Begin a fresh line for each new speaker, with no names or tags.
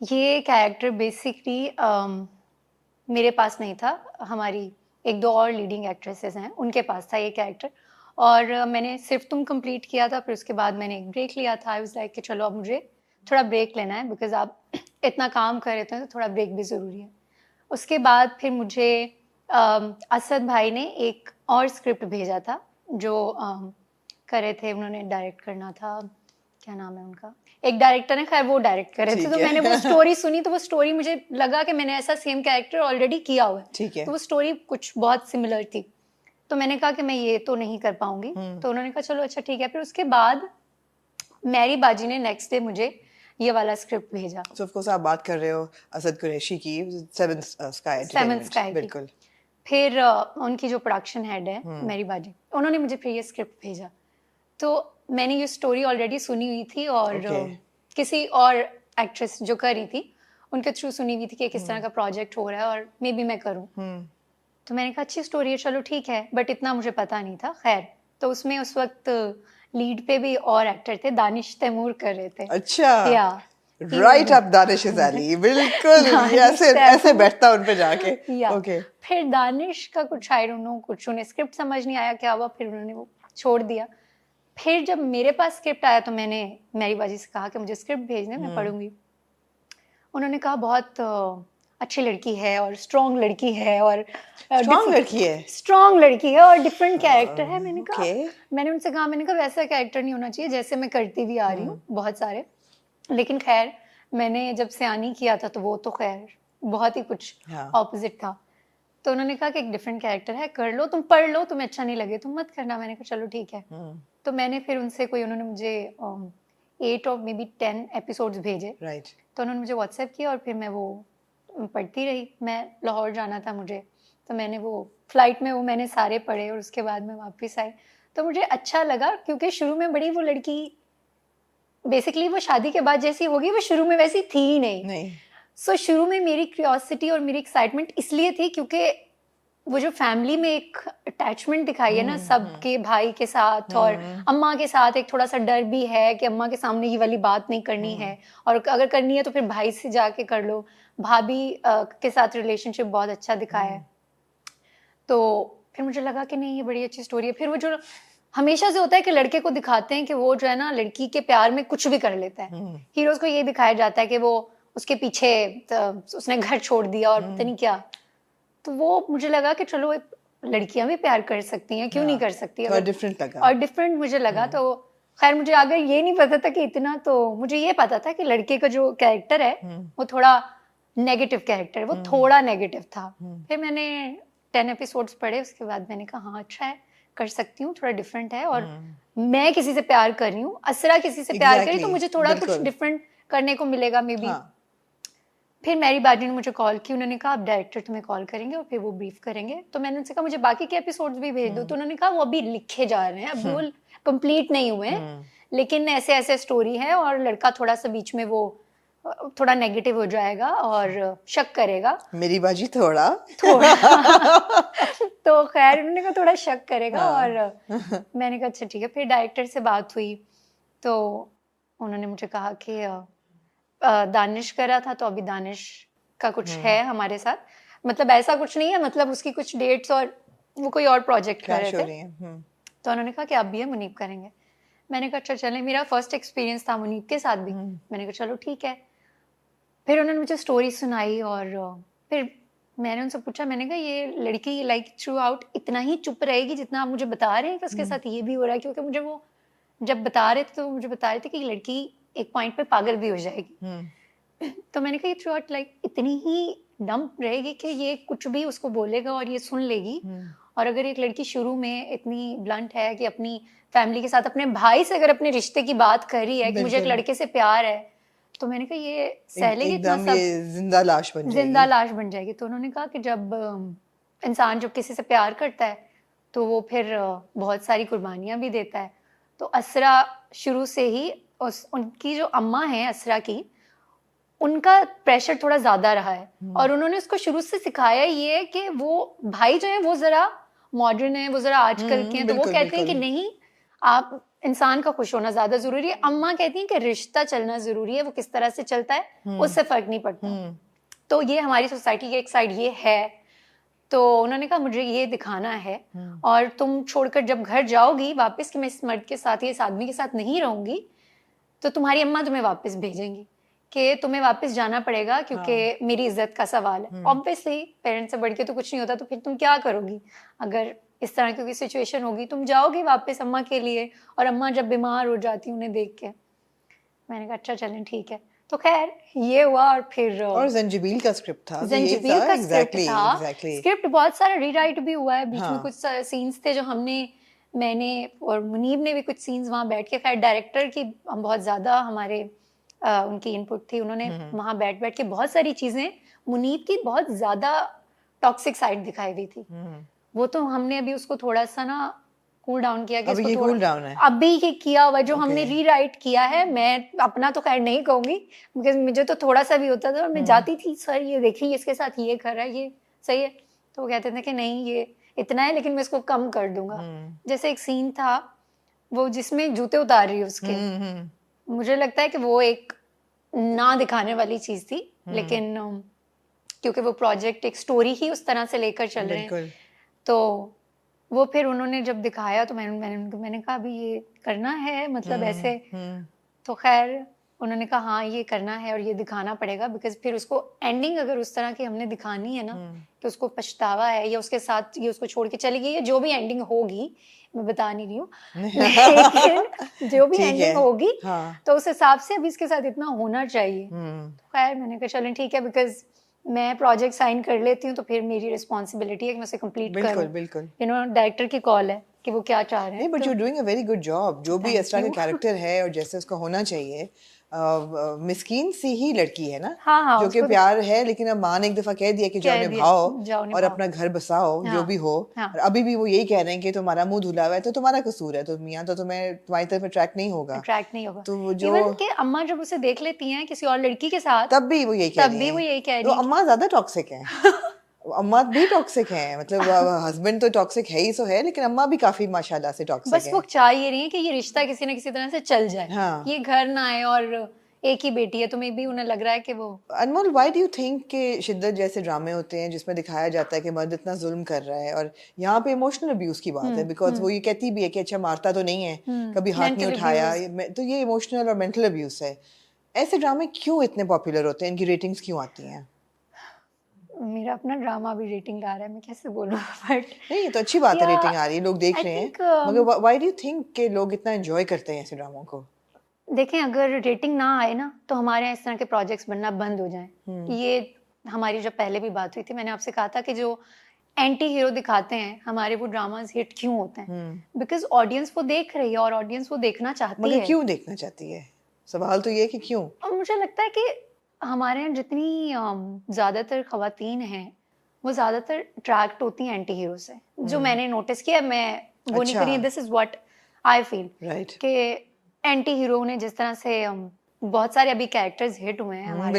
ये character basically मेरे पास नहीं था, हमारी एक दो और लीडिंग एक्ट्रेसेस हैं उनके पास था ये कैरेक्टर। और मैंने सिर्फ तुम कंप्लीट किया था, फिर उसके बाद मैंने एक ब्रेक लिया था। आई वाज लाइक कि चलो अब मुझे थोड़ा ब्रेक लेना है, बिकॉज आप इतना काम कर रहे थे तो थोड़ा ब्रेक भी ज़रूरी है। उसके बाद फिर मुझे असद भाई ने एक और स्क्रिप्ट भेजा था जो कर रहे थे, उन्होंने डायरेक्ट करना था, क्या नाम है उनका, एक डायरेक्टर है, खैर वो डायरेक्ट कर रहे थे।
ठीक
तो
है।
मैंने वो स्टोरी सुनी, तो वो स्टोरी मुझे लगा कि मैंने ऐसा सेम कैरेक्टर ऑलरेडी किया हुआ है।
ठीक है।
तो वो स्टोरी कुछ बहुत सिमिलर थी, तो मैंने कहा कि मैं ये तो नहीं कर पाऊंगी। तो उन्होंने कहा चलो अच्छा ठीक है। फिर उसके बाद मैरी बाजी ने नेक्स्ट डे मुझे ये वाला स्क्रिप्ट भेजा।
So of course आप बात कर रहे हो असद कुरैशी की, सेवन स्काई
सेवन स्काई की।
बिल्कुल।
फिर उनकी जो प्रोडक्शन हेड है मैरी बाजी, उन्होंने मुझे फिर ये स्क्रिप्ट भेजा। तो मैंने ये स्टोरी ऑलरेडी सुनी हुई थी और किसी और एक्ट्रेस जो कर रही थी उनके थ्रू सुनी हुई थी कि किस तरह का प्रोजेक्ट हो रहा है और मे बी मैं करूँ। तो मैंने कहा अच्छी स्टोरी है, चलो ठीक है, बट इतना मुझे पता नहीं था। खैर, तो उसमें उस वक्त लीड पे भी और एक्टर थे, दानिश तैमूर कर रहे थे।
अच्छा,
या
right up Danish is Ali, बिल्कुल ऐसे बैठता उन पे जाके।
ओके। फिर दानिश का कुछ आई डोंट नो, कुछ उन्हें स्क्रिप्ट समझ नहीं आया क्या हुआ, फिर उन्होंने वो छोड़ दिया। फिर जब मेरे पास स्क्रिप्ट आया तो मैंने मैरी बाजी से कहा कि मुझे स्क्रिप्ट भेजने, मैं पढ़ूंगी। उन्होंने कहा बहुत अच्छी लड़की है और स्ट्रॉन्ग लड़की है और स्ट्रॉन्ग लड़की है और डिफरेंट कैरेक्टर है। मैंने कहा मैंने उनसे कहा, मैंने कहा वैसा कैरेक्टर नहीं होना चाहिए जैसे मैं करती भी आ रही हूँ बहुत सारे। लेकिन खैर मैंने जब सियानी किया था तो वो तो खैर बहुत ही कुछ ऑपोजिट था। तो उन्होंने कहा कि एक डिफरेंट कैरेक्टर है, कर लो, तुम पढ़ लो, तुम्हें अच्छा नहीं लगे तुम मत करना। मैंने कहा चलो ठीक है। तो मैंने फिर उनसे कोई, उन्होंने मुझे 8 और मे बी 10 एपिसोड्स भेजे। तो उन्होंने मुझे व्हाट्सएप किया और फिर मैं वो पढ़ती रही। मैं लाहौर जाना था मुझे, तो मैंने वो फ्लाइट में वो मैंने सारे पढ़े और उसके बाद मैं वापस आई। तो मुझे अच्छा लगा क्योंकि शुरू में बड़ी वो लड़की बेसिकली वो शादी के बाद जैसी होगी वो शुरू में वैसी थी ही नहीं। सो शुरू में मेरी क्यूरियोसिटी और मेरी एक्साइटमेंट इसलिए थी क्योंकि वो जो फैमिली में एक अटैचमेंट दिखाई है ना सबके भाई के साथ और अम्मा के साथ, एक थोड़ा सा डर भी है कि अम्मा के सामने ये वाली बात नहीं करनी है, और अगर करनी है तो फिर भाई से जाके कर लो। भाभी के साथ रिलेशनशिप बहुत अच्छा दिखाया है। तो फिर मुझे लगा कि नहीं ये बड़ी अच्छी स्टोरी है। फिर वो जो हमेशा से होता है कि लड़के को दिखाते हैं कि वो जो है ना लड़की के प्यार में कुछ भी कर लेता है। हीरोज को ये दिखाया जाता है कि वो उसके पीछे उसने घर छोड़ दिया और पता नहीं क्या। तो वो मुझे लगा कि चलो लड़कियां भी प्यार कर सकती हैं, क्यों नहीं कर सकती।
और डिफरेंट लगा,
और डिफरेंट मुझे लगा। तो खैर मुझे आगे ये नहीं पता था कि इतना, तो मुझे ये पता था कि लड़के का जो कैरेक्टर है वो थोड़ा नेगेटिव कैरेक्टर है, वो थोड़ा नेगेटिव था। फिर मैंने 10 एपिसोड्स पढ़े, उसके बाद मैंने कहा हाँ अच्छा है, कर सकती हूँ, थोड़ा डिफरेंट है। और मैं किसी से प्यार कर रही हूँ, असरा किसी से प्यार करी, तो मुझे थोड़ा कुछ डिफरेंट करने को मिलेगा मे बी। फिर मैरी बाजी ने मुझे कॉल की, उन्होंने कहा अब डायरेक्टर तुम्हें कॉल करेंगे और फिर वो ब्रीफ करेंगे। तो मैंने उनसे कहा मुझे बाकी के एपिसोड्स भी भेज दो। तो उन्होंने कहा वो अभी लिखे जा रहे हैं, अभी वो कंप्लीट नहीं हुए हैं, लेकिन ऐसे ऐसे स्टोरी है और लड़का थोड़ा सा बीच में वो थोड़ा नेगेटिव हो जाएगा और शक करेगा।
मेरी बाजी थोड़ा
तो खैर उन्होंने कहा थोड़ा शक करेगा। और मैंने कहा अच्छा ठीक है। फिर डायरेक्टर से बात हुई तो उन्होंने मुझे कहा कि दानिश करा था, तो अभी दानिश का कुछ है हमारे साथ, मतलब ऐसा कुछ नहीं है, मतलब उसकी कुछ डेट्स और वो कोई और प्रोजेक्ट कर रहे थे। तो उन्होंने कहा कि अब भी है मुनीब करेंगे। मैंने कहा अच्छा चलें, मेरा फर्स्ट एक्सपीरियंस था मुनीब के साथ भी। मैंने कहा चलो ठीक है। फिर उन्होंने मुझे स्टोरी सुनाई और फिर मैंने उनसे पूछा, मैंने कहा ये लड़की लाइक थ्रू आउट इतना ही चुप रहेगी जितना आप मुझे बता रहे हैं कि उसके साथ ये भी हो रहा है? क्योंकि मुझे वो जब बता रहे थे तो मुझे बता रहे थे कि लड़की एक पॉइंट पे पागल भी हो जाएगी। तो मैंने कहा ये थ्रू आउट लाइक इतनी ही डम रहेगी कि ये कुछ भी उसको बोलेगा और ये सुन लेगी। और अगर एक लड़की शुरू में इतनी ब्लंट है कि अपनी फैमिली के साथ, अपने भाई से अगर अपने रिश्ते की बात कर रही है कि मुझे एक लड़के से प्यार है, तो मैंने कहा ये सहलेगी इतना सब, जिंदा लाश बन जाएगी। तो उन्होंने कहा कि जब इंसान जब किसी से प्यार करता है तो वो फिर बहुत सारी कुर्बानियां भी देता है। तो असरा शुरू से ही उनकी जो अम्मा है असरा की, उनका प्रेशर थोड़ा ज्यादा रहा है और उन्होंने उसको शुरू से सिखाया ये कि वो भाई जो है वो जरा मॉडर्न है, वो जरा आजकल के हैं। तो वो कहते हैं कि नहीं, आप इंसान का खुश होना ज्यादा जरूरी है। अम्मा कहती हैं कि रिश्ता चलना जरूरी है, वो किस तरह से चलता है उससे फर्क नहीं पड़ता। तो ये हमारी सोसाइटी की एक साइड ये है। तो उन्होंने कहा मुझे ये दिखाना है, और तुम छोड़कर जब घर जाओगी वापस कि मैं इस मर्द के साथ या इस आदमी के साथ नहीं रहूंगी, तो तुम्हारी अम्मा तुम्हें वापस भेजेंगी, कि तुम्हें वापस जाना पड़ेगा क्योंकि मेरी इज्जत का सवाल है। ऑब्वियसली पेरेंट्स से बढ़ के तो कुछ नहीं होता, तो फिर तुम क्या करोगी अगर इस तरह की कोई सिचुएशन होगी? तुम जाओगी वापस अम्मा के लिए, और अम्मा जब बीमार हो जाती उन्हें देख के। मैंने कहा अच्छा चलें ठीक है। तो खैर ये हुआ, और फिर
और जंजीबील का स्क्रिप्ट था,
जंजीबील का स्क्रिप्ट था। स्क्रिप्ट बहुत सारा रीराइट भी हुआ है बीच में। कुछ सीन्स थे जो मैंने और मुनीब ने भी कुछ सीन्स वहाँ बैठ के, खैर डायरेक्टर की बहुत ज़्यादा हमारे उनकी इनपुट थी। उन्होंने वहाँ बैठ के बहुत सारी चीज़ें, मुनीब की बहुत ज़्यादा टॉक्सिक साइड दिखाई दी थी। वो तो हमने अभी उसको थोड़ा सा ना कूल डाउन किया कि
अभी कूल डाउन है,
अभी ये किया हुआ जो हमने रीराइट किया है। मैं अपना तो खैर नहीं कहूंगी, बिकॉज मुझे तो थोड़ा सा भी होता था और मैं जाती थी, सर ये देखिए इसके साथ ये कर रहा है, ये सही है। तो वो कहते थे कि नहीं ये इतना है लेकिन मैं इसको कम कर दूंगा। जैसे एक सीन था वो जिसमें जूते उतार रही है उसके, मुझे लगता है कि वो एक ना दिखाने वाली चीज थी, लेकिन क्योंकि वो प्रोजेक्ट एक स्टोरी ही उस तरह से लेकर चल रहे हैं, तो वो फिर उन्होंने जब दिखाया तो मैंने कहा अभी ये करना है, मतलब ऐसे। तो खैर उन्होंने कहा हाँ ये करना है और ये दिखाना पड़ेगा, बिकॉज फिर उसको एंडिंग अगर उस तरह की हमने दिखानी है ना कि उसको पछतावा है या उसके साथ ये उसको छोड़ के चली गई, या जो भी एंडिंग होगी, मैं बता नहीं रही हूँ लेकिन जो भी एंडिंग होगी तो उस हिसाब से अभी इसके साथ इतना होना चाहिए। तो खैर मैंने कहा चलें ठीक है, बिकॉज मैं प्रोजेक्ट साइन कर लेती हूँ तो फिर मेरी रिस्पॉन्सिबिलिटी है कि मैं उसे कंप्लीट करूँ।
बिल्कुल
यू नो डायरेक्टर की कॉल है कि वो क्या चाह रहे हैं।
But you doing a very good job. जो भी एस्ट्रा का कैरेक्टर है और जैसे उसका होना चाहिए, मिस्कीन सी ही लड़की है ना,
हाँ,
जो कि प्यार है, लेकिन अब माँ ने एक दफा कह दिया कि जाओ निभाओ और अपना घर बसाओ, जो भी हो। और अभी भी वो यही कह रहे हैं कि तुम्हारा मुंह धुला हुआ है तो तुम्हारा कसूर है, तो मियाँ तो तुम्हारी तरफ अट्रैक्ट नहीं होगा। तो जो
इवन के अम्मा जब उसे देख लेती हैं किसी और लड़की के साथ,
तब भी वो यही कह रही है। तो अम्मा ज्यादा टॉक्सिक है अम्मा भी टॉक्सिक है, मतलब हस्बैंड तो टॉक्सिक है ही सो है, लेकिन अम्मा भी काफी माशाल्लाह से टॉक्सिक है।
बस वो चाह ये रही है कि ये रिश्ता किसी ना किसी तरह से चल जाए, ये घर ना आए, और एक ही बेटी है तो मे भी उन्हें लग रहा है कि वो।
अनमोल, व्हाई डू यू थिंक कि शिद्दत जैसे ड्रामे होते हैं जिसमें दिखाया जाता है कि मर्द इतना जुल्म कर रहा है, और यहाँ पे इमोशनल अब्यूज की बात है, बिकॉज वो ये कहती भी है कि अच्छा मारता तो नहीं है, कभी हाथ नहीं उठाया, तो ये इमोशनल और मेंटल अब्यूज है। ऐसे ड्रामे क्यों इतने पॉपुलर होते हैं, इनकी रेटिंग्स क्यों आती हैं?
मेरा अपना ड्रामा भी रेटिंग आ रहा है, मैं कैसे बोलूं बट
नहीं तो अच्छी बात है, रेटिंग आ रही है, लोग देख रहे हैं, मगर व्हाई डू यू थिंक कि लोग इतना एंजॉय करते हैं ऐसे ड्रामों को?
देखें अगर रेटिंग ना आए ना तो हमारे यहाँ इस तरह के प्रोजेक्ट्स बनना बंद हो जाएं। ये हमारी जब पहले भी बात हुई थी, मैंने आपसे कहा था कि जो एंटी हीरो दिखाते हैं हमारे वो ड्रामास हिट क्यों होते हैं, बिकॉज ऑडियंस वो देख रही है और ऑडियंस वो देखना चाहती है।
मगर क्यों देखना चाहती है? सवाल तो ये है कि क्यों।
और मुझे लगता है कि हमारे यहाँ जितनी ज्यादातर खवातीन हैं वो ज्यादातर अट्रैक्ट होती हैं एंटी हीरो से, जो मैंने नोटिस किया। मैं वो नहीं करी, this is what I feel कि एंटी हीरो ने जिस तरह से बहुत सारे अभी कैरेक्टर्स हिट हुए हैं हमारे